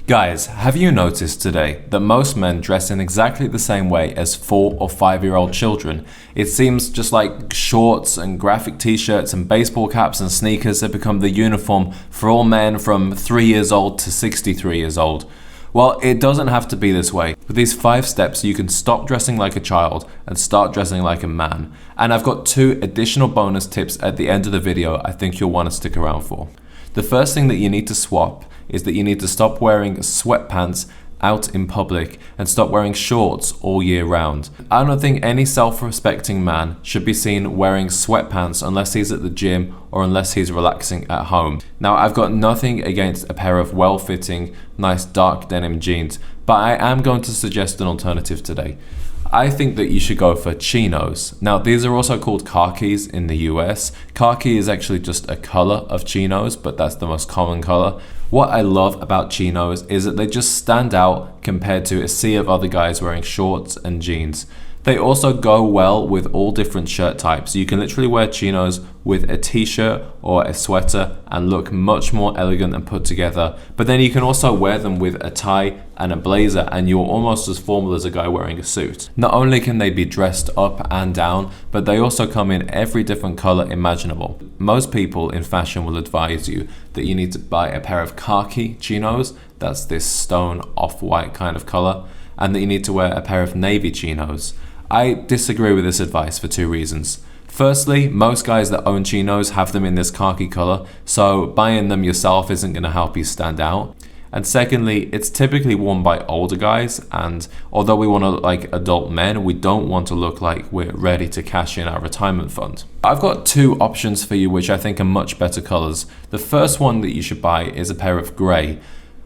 Guys, have you noticed today that most men dress in exactly the same way as 4 or 5-year-old children? It seems just like shorts and graphic t-shirts and baseball caps and sneakers have become the uniform for all men from 3 years old to 63 years old. Well, it doesn't have to be this way. With these 5 steps, you can stop dressing like a child and start dressing like a man. And I've got 2 additional bonus tips at the end of the video I think you'll want to stick around for. The first thing that you need to swap is that you need to stop wearing sweatpants out in public and stop wearing shorts all year round. I don't think any self-respecting man should be seen wearing sweatpants unless he's at the gym or unless he's relaxing at home. Now, I've got nothing against a pair of well-fitting, nice dark denim jeans, but I am going to suggest an alternative today. I think that you should go for chinos. Now, these are also called khakis in the US. Khaki is actually just a color of chinos, but that's the most common color. What I love about chinos is that they just stand out compared to a sea of other guys wearing shorts and jeans. They also go well with all different shirt types. You can literally wear chinos with a t-shirt or a sweater and look much more elegant and put together. But then you can also wear them with a tie and a blazer and you're almost as formal as a guy wearing a suit. Not only can they be dressed up and down, but they also come in every different color imaginable. Most people in fashion will advise you that you need to buy a pair of khaki chinos, that's this stone off-white kind of color, and that you need to wear a pair of navy chinos. I disagree with this advice for 2 reasons. Firstly, most guys that own chinos have them in this khaki color, so buying them yourself isn't going to help you stand out. And secondly, it's typically worn by older guys, and although we want to look like adult men, we don't want to look like we're ready to cash in our retirement fund. I've got 2 options for you which I think are much better colors. The first one that you should buy is a pair of grey.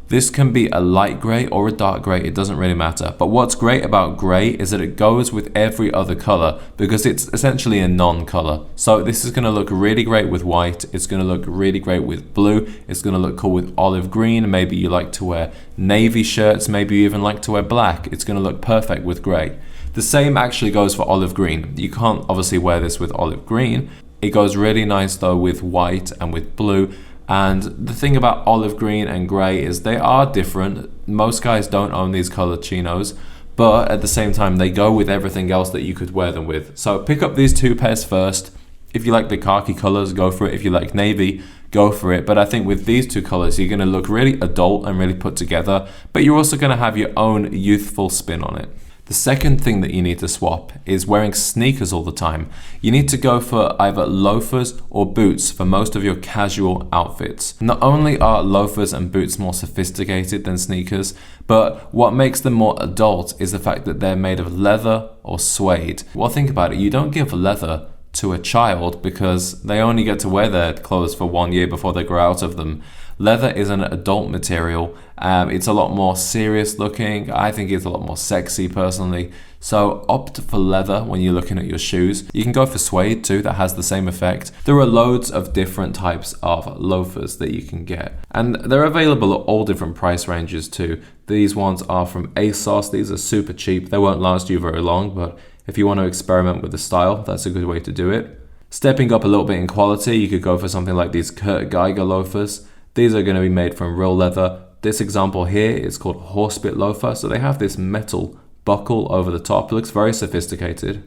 This can be a light grey or a dark grey, it doesn't really matter. But what's great about grey is that it goes with every other colour because it's essentially a non-colour. So this is going to look really great with white, it's going to look really great with blue, it's going to look cool with olive green, maybe you like to wear navy shirts, maybe you even like to wear black, it's going to look perfect with grey. The same actually goes for olive green. You can't obviously wear this with olive green. It goes really nice though with white and with blue. And the thing about olive green and grey is they are different. Most guys don't own these colored chinos, but at the same time they go with everything else that you could wear them with. So pick up these 2 pairs first. If you like the khaki colors, go for it. If you like navy, go for it. But I think with these 2 colors, you're going to look really adult and really put together, but you're also going to have your own youthful spin on it. The second thing that you need to swap is wearing sneakers all the time. You need to go for either loafers or boots for most of your casual outfits. Not only are loafers and boots more sophisticated than sneakers, but what makes them more adult is the fact that they're made of leather or suede. Well, think about it, you don't give leather to a child because they only get to wear their clothes for 1 year before they grow out of them. Leather is an adult material. It's a lot more serious looking. I think it's a lot more sexy personally. So opt for leather when you're looking at your shoes. You can go for suede too, that has the same effect. There are loads of different types of loafers that you can get. And they're available at all different price ranges too. These ones are from ASOS. These are super cheap. They won't last you very long, but if you want to experiment with the style, that's a good way to do it. Stepping up a little bit in quality, you could go for something like these Kurt Geiger loafers. These are going to be made from real leather. This example here is called horsebit loafer. So they have this metal buckle over the top. It looks very sophisticated.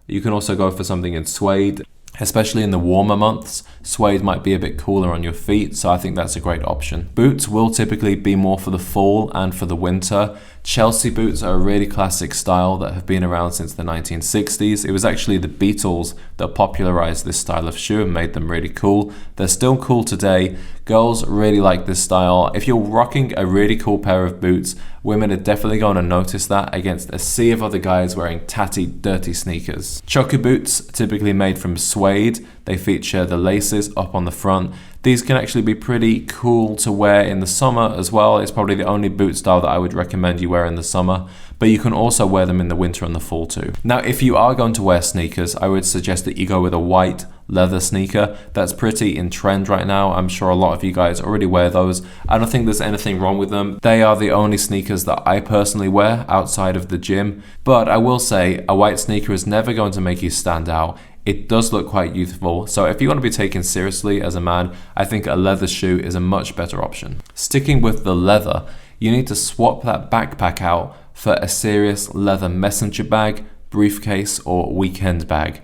You can also go for something in suede, especially in the warmer months. Suede might be a bit cooler on your feet, so I think that's a great option. Boots will typically be more for the fall and for the winter. Chelsea boots are a really classic style that have been around since the 1960s. It was actually the Beatles that popularized this style of shoe and made them really cool. They're still cool today. Girls really like this style. If you're rocking a really cool pair of boots, women are definitely going to notice that against a sea of other guys wearing tatty, dirty sneakers. Chukka boots, typically made from suede. They feature the laces up on the front. These can actually be pretty cool to wear in the summer as well. It's probably the only boot style that I would recommend you wear in the summer, but you can also wear them in the winter and the fall too. Now, if you are going to wear sneakers, I would suggest that you go with a white leather sneaker. That's pretty in trend right now. I'm sure a lot of you guys already wear those. I don't think there's anything wrong with them. They are the only sneakers that I personally wear outside of the gym, but I will say a white sneaker is never going to make you stand out. It does look quite youthful, so if you want to be taken seriously as a man, I think a leather shoe is a much better option. Sticking with the leather, you need to swap that backpack out for a serious leather messenger bag, briefcase, or weekend bag.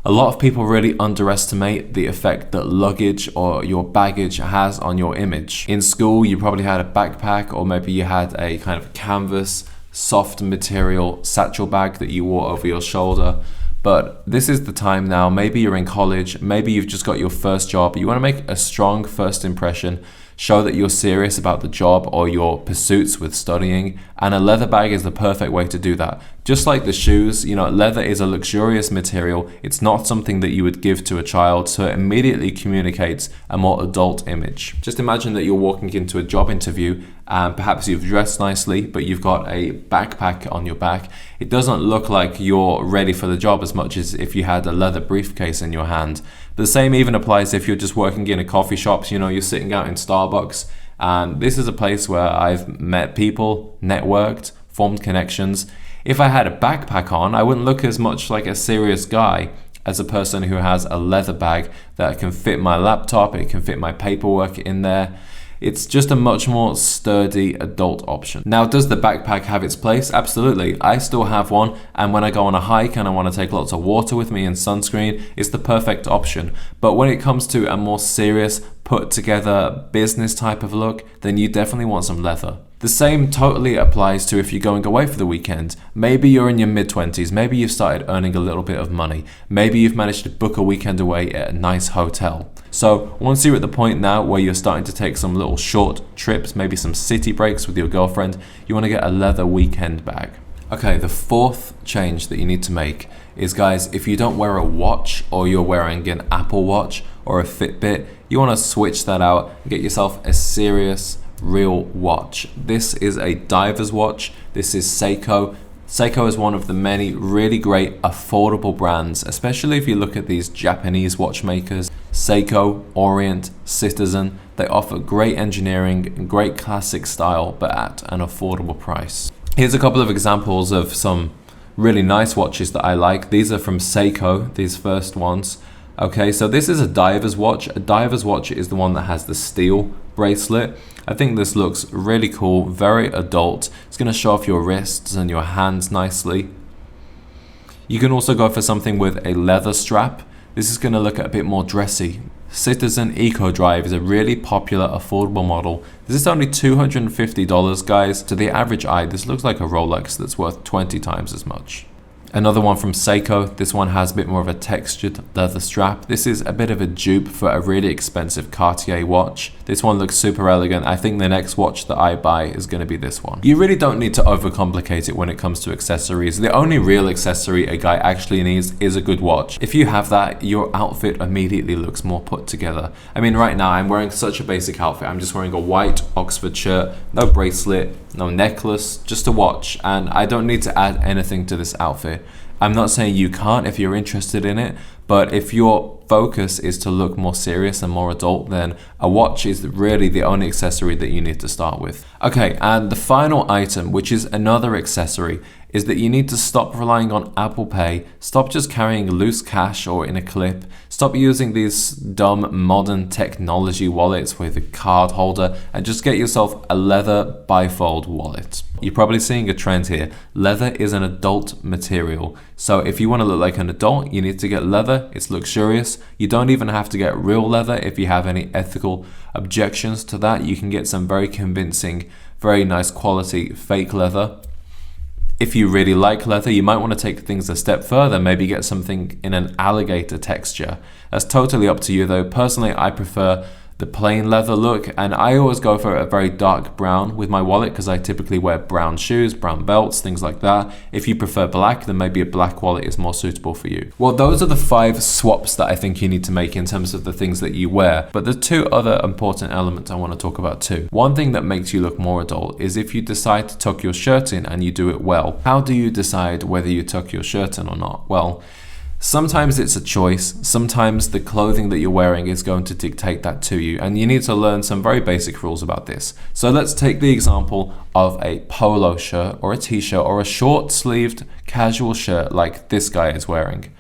A lot of people really underestimate the effect that luggage or your baggage has on your image. In school, you probably had a backpack, or maybe you had a kind of canvas, soft material satchel bag that you wore over your shoulder. But this is the time now. Maybe you're in college, maybe you've just got your first job. You want to make a strong first impression, show that you're serious about the job or your pursuits with studying, and a leather bag is the perfect way to do that. Just like the shoes, leather is a luxurious material. It's not something that you would give to a child, so it immediately communicates a more adult image. Just imagine that you're walking into a job interview and perhaps you've dressed nicely, but you've got a backpack on your back. It doesn't look like you're ready for the job as much as if you had a leather briefcase in your hand. The same even applies if you're just working in a coffee shop. You're sitting out in Starbucks, and this is a place where I've met people, networked, formed connections. If I had a backpack on, I wouldn't look as much like a serious guy as a person who has a leather bag that can fit my laptop, it can fit my paperwork in there. It's just a much more sturdy adult option. Now, does the backpack have its place? Absolutely. I still have one, and when I go on a hike and I want to take lots of water with me and sunscreen, it's the perfect option. But when it comes to a more serious, put together business type of look, then you definitely want some leather. The same totally applies to if you're going away for the weekend. Maybe you're in your mid-20s, maybe you've started earning a little bit of money, maybe you've managed to book a weekend away at a nice hotel. So once you're at the point now where you're starting to take some little short trips, maybe some city breaks with your girlfriend, you want to get a leather weekend bag. Okay, the fourth change that you need to make is, guys, if you don't wear a watch or you're wearing an Apple Watch or a Fitbit, you want to switch that out and get yourself a serious real watch. This is a diver's watch. This is Seiko. Seiko is one of the many really great affordable brands, especially if you look at these Japanese watchmakers. Seiko, Orient, Citizen, they offer great engineering and great classic style, but at an affordable price. Here's a couple of examples of some really nice watches that I like. These are from Seiko, these first ones. Okay, so this is a diver's watch. A diver's watch is the one that has the steel bracelet. I think this looks really cool, very adult. It's going to show off your wrists and your hands nicely. You can also go for something with a leather strap. This is going to look a bit more dressy. Citizen Eco Drive is a really popular, affordable model. This is only $250, guys. To the average eye, this looks like a Rolex that's worth 20 times as much. Another one from Seiko. This one has a bit more of a textured leather strap. This is a bit of a dupe for a really expensive Cartier watch. This one looks super elegant. I think the next watch that I buy is going to be this one. You really don't need to overcomplicate it when it comes to accessories. The only real accessory a guy actually needs is a good watch. If you have that, your outfit immediately looks more put together. I mean, right now I'm wearing such a basic outfit. I'm just wearing a white Oxford shirt, no bracelet, no necklace, just a watch, and I don't need to add anything to this outfit. I'm not saying you can't if you're interested in it, but if your focus is to look more serious and more adult, then a watch is really the only accessory that you need to start with. Okay, and the final item, which is another accessory, is that you need to stop relying on Apple Pay, stop just carrying loose cash or in a clip, stop using these dumb modern technology wallets with a card holder, and just get yourself a leather bifold wallet. You're probably seeing a trend here. Leather is an adult material, so if you want to look like an adult, you need to get leather. It's luxurious. You don't even have to get real leather. If you have any ethical objections to that, you can get some very convincing, very nice quality fake leather. If you really like leather, you might want to take things a step further, maybe get something in an alligator texture. That's totally up to you though. Personally, I prefer the plain leather look, and I always go for a very dark brown with my wallet because I typically wear brown shoes, brown belts, things like that. If you prefer black, then maybe a black wallet is more suitable for you. Well, those are the 5 swaps that I think you need to make in terms of the things that you wear, but there's 2 other important elements I want to talk about too. One thing that makes you look more adult is if you decide to tuck your shirt in and you do it well. How do you decide whether you tuck your shirt in or not? Well, sometimes it's a choice. Sometimes the clothing that you're wearing is going to dictate that to you, and you need to learn some very basic rules about this. So let's take the example of a polo shirt or a t-shirt or a short-sleeved casual shirt like this guy is wearing.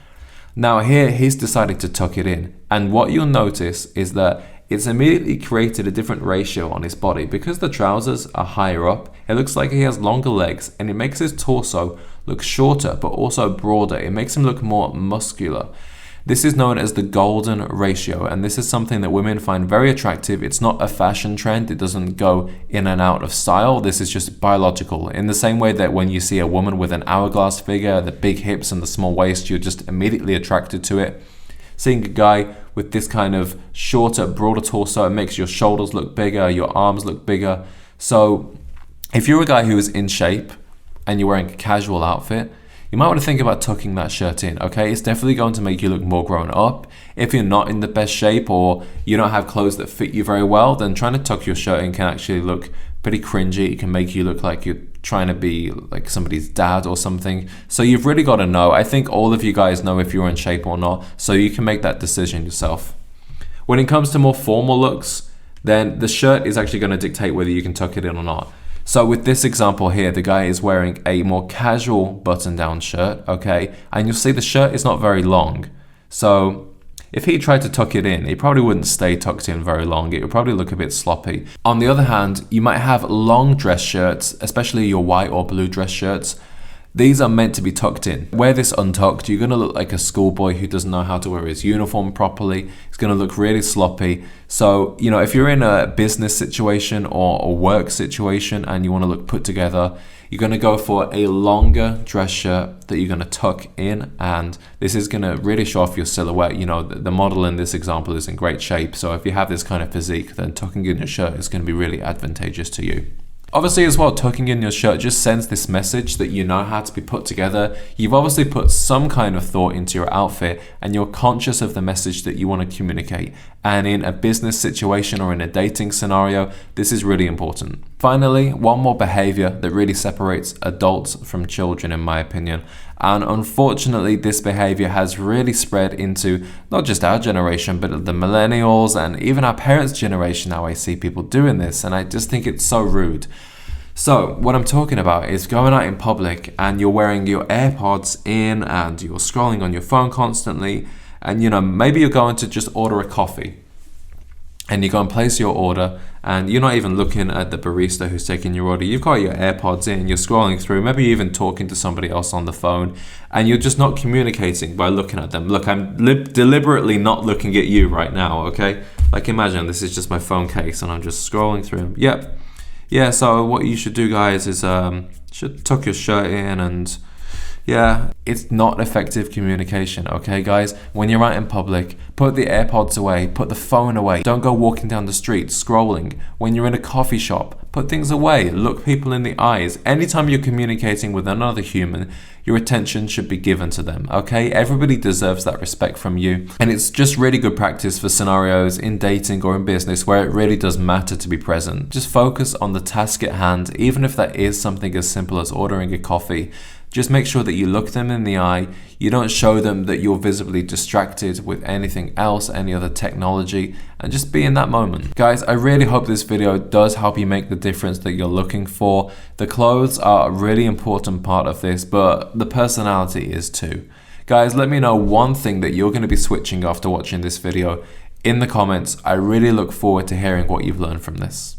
Now here he's decided to tuck it in, and what you'll notice is that it's immediately created a different ratio on his body. Because the trousers are higher up, it looks like he has longer legs, and it makes his torso look shorter but also broader. It makes him look more muscular. This is known as the golden ratio, and this is something that women find very attractive. It's not a fashion trend. It doesn't go in and out of style. This is just biological. In the same way that when you see a woman with an hourglass figure, the big hips and the small waist, you're just immediately attracted to it. Seeing a guy with this kind of shorter, broader torso, it makes your shoulders look bigger, your arms look bigger. So if you're a guy who is in shape and you're wearing a casual outfit, you might want to think about tucking that shirt in, okay? It's definitely going to make you look more grown up. If you're not in the best shape or you don't have clothes that fit you very well, then trying to tuck your shirt in can actually look pretty cringy. It can make you look like you're trying to be like somebody's dad or something. So you've really got to know. I think all of you guys know if you're in shape or not, so you can make that decision yourself. When it comes to more formal looks, then the shirt is actually going to dictate whether you can tuck it in or not. So with this example here, the guy is wearing a more casual button-down shirt, okay? And you'll see the shirt is not very long. So if he tried to tuck it in, it probably wouldn't stay tucked in very long. It would probably look a bit sloppy. On the other hand, you might have long dress shirts, especially your white or blue dress shirts. These are meant to be tucked in. Wear this untucked, you're gonna look like a schoolboy who doesn't know how to wear his uniform properly. It's gonna look really sloppy. So, if you're in a business situation or a work situation and you wanna look put together, you're gonna go for a longer dress shirt that you're gonna tuck in, and this is gonna really show off your silhouette. The model in this example is in great shape. So if you have this kind of physique, then tucking in your shirt is gonna be really advantageous to you. Obviously as well, tucking in your shirt just sends this message that you know how to be put together. You've obviously put some kind of thought into your outfit and you're conscious of the message that you want to communicate. And in a business situation or in a dating scenario, this is really important. Finally, one more behavior that really separates adults from children, in my opinion. And unfortunately, this behavior has really spread into not just our generation, but the millennials and even our parents' generation. Now I see people doing this, and I just think it's so rude. So what I'm talking about is going out in public and you're wearing your AirPods in and you're scrolling on your phone constantly, and maybe you're going to just order a coffee. And you go and place your order and you're not even looking at the barista who's taking your order. You've got your AirPods in, you're scrolling through, maybe you're even talking to somebody else on the phone, and you're just not communicating by looking at them. Look, I'm deliberately not looking at you right now, okay? Like imagine this is just my phone case and I'm just scrolling through them. Yep. Yeah, so what you should do, guys, is should tuck your shirt in, and yeah, it's not effective communication, okay, guys? When you're out in public, put the AirPods away, put the phone away. Don't go walking down the street scrolling. When you're in a coffee shop, put things away. Look people in the eyes. Anytime you're communicating with another human, your attention should be given to them, okay? Everybody deserves that respect from you. And it's just really good practice for scenarios in dating or in business where it really does matter to be present. Just focus on the task at hand, even if that is something as simple as ordering a coffee. Just make sure that you look them in the eye. You don't show them that you're visibly distracted with anything else, any other technology, and just be in that moment. Guys, I really hope this video does help you make the difference that you're looking for. The clothes are a really important part of this, but the personality is too. Guys, let me know one thing that you're going to be switching after watching this video in the comments. I really look forward to hearing what you've learned from this.